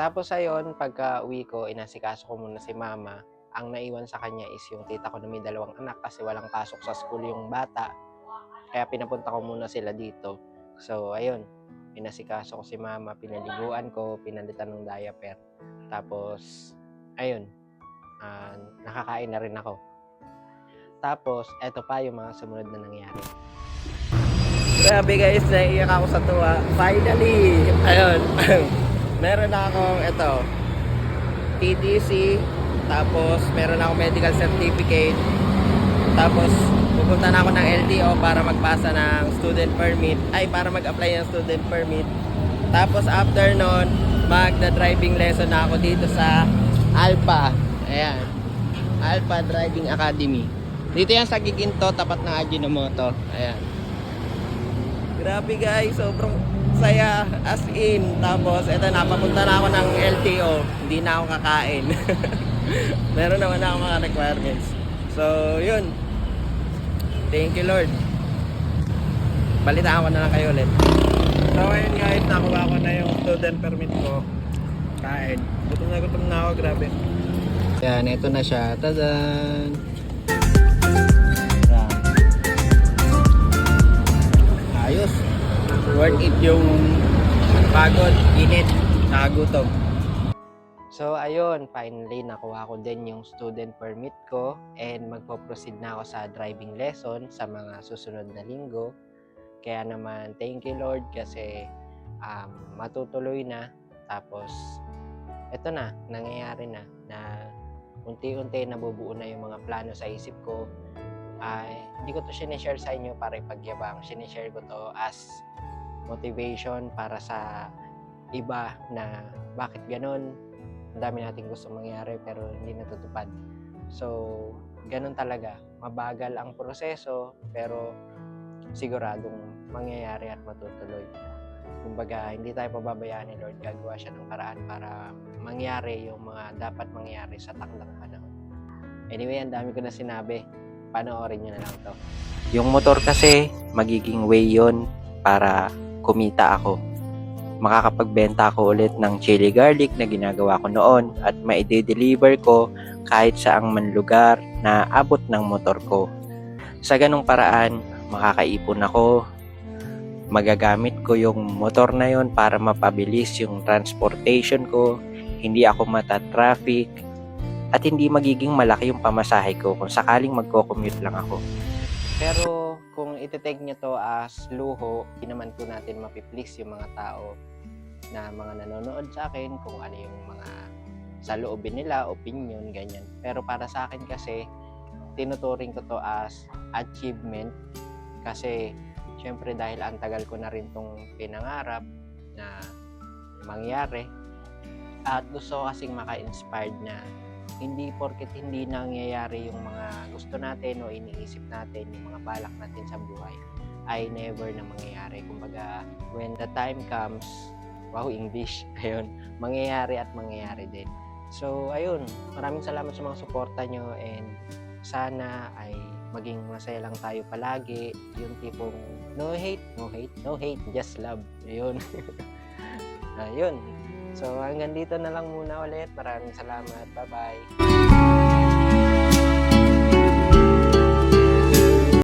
Tapos ayun, pagka-uwi ko, inasikaso ko muna si mama. Ang naiwan sa kanya is yung tita ko na may 2 anak kasi walang pasok sa school yung bata. Kaya pinapunta ko muna sila dito. So ayun, inasikaso ko si mama, pinaliguan ko, pinalitan ng diaper. Tapos ayun, nakakain na rin ako. Tapos eto pa yung mga sumunod na nangyari. Grabe guys, naiiyak ako sa tuwa. Finally! Ayun. Meron akong ito, TTC, tapos meron akong medical certificate, tapos pupunta na ako ng LTO para magpasa ng student permit, para mag-apply ng student permit. Tapos after nun, magda-driving lesson na ako dito sa Alpha. Ayan, Alpha Driving Academy. Dito yan sa Giginto, tapat ng Ajinomoto. Ayan. Grabe guys, sobrang saya as in. Tapos eto na, papunta na ako ng LTO. Hindi na ako kakain. Meron naman ako mga requirements. So yun, thank you Lord. Balitaan ko na lang kayo ulit. So ayun guys, nakuha ko na yung student permit ko. Kain. Gutom na ako, grabe. Yan, ito na siya. Tadan! Ayos. Worth it yung pagod, init, nakagutom. So ayun, finally nakuha ko din yung student permit ko and magpo-proceed na ako sa driving lesson sa mga susunod na linggo. Kaya naman, thank you Lord kasi matutuloy na. Tapos eto na, nangyayari na unti-unti nabubuo na yung mga plano sa isip ko. Hindi ko to sinishare sa inyo para ipagyabang. Sinishare ko to as motivation para sa iba na bakit ganun. Ang dami nating gusto mangyari pero hindi natutupad. So, ganun talaga. Mabagal ang proseso pero siguradong mangyayari at matutuloy. Kumbaga, hindi tayo pababayaan ni Lord. Gagawa siya ng paraan para mangyari yung mga dapat mangyari sa takdang panahon. Anyway, ang dami ko na sinabi. Panoorin nyo na lang to. Yung motor kasi, magiging way yon para kumita ako. Makakapagbenta ako ulit ng chili garlic na ginagawa ko noon at maide-deliver ko kahit saang man lugar na abot ng motor ko. Sa ganung paraan, makakaipon ako. Magagamit ko yung motor na yon para mapabilis yung transportation ko. Hindi ako mata-traffic. At hindi magiging malaki yung pamasahe ko kung sakaling magko-commute lang ako. Pero kung iti-take nyo to as luho, hindi naman po natin mapiplease yung mga tao na mga nanonood sa akin, kung ano yung mga saloobin nila, opinion, ganyan. Pero para sa akin kasi, tinuturing ko to as achievement kasi syempre dahil ang tagal ko na rin tong pinangarap na mangyari at gusto ko kasing maka-inspired na hindi porket hindi nangyayari yung mga gusto natin o iniisip natin, yung mga balak natin sa buhay, ay never na mangyayari. Kumbaga, when the time comes, wow, English, ayun, mangyayari at mangyayari din. So, ayun, maraming salamat sa mga suporta nyo and sana ay maging masaya lang tayo palagi. Yung tipong no hate, just love. Ayun. Ayun. So hanggang dito na lang muna ulit. Maraming salamat. Bye-bye.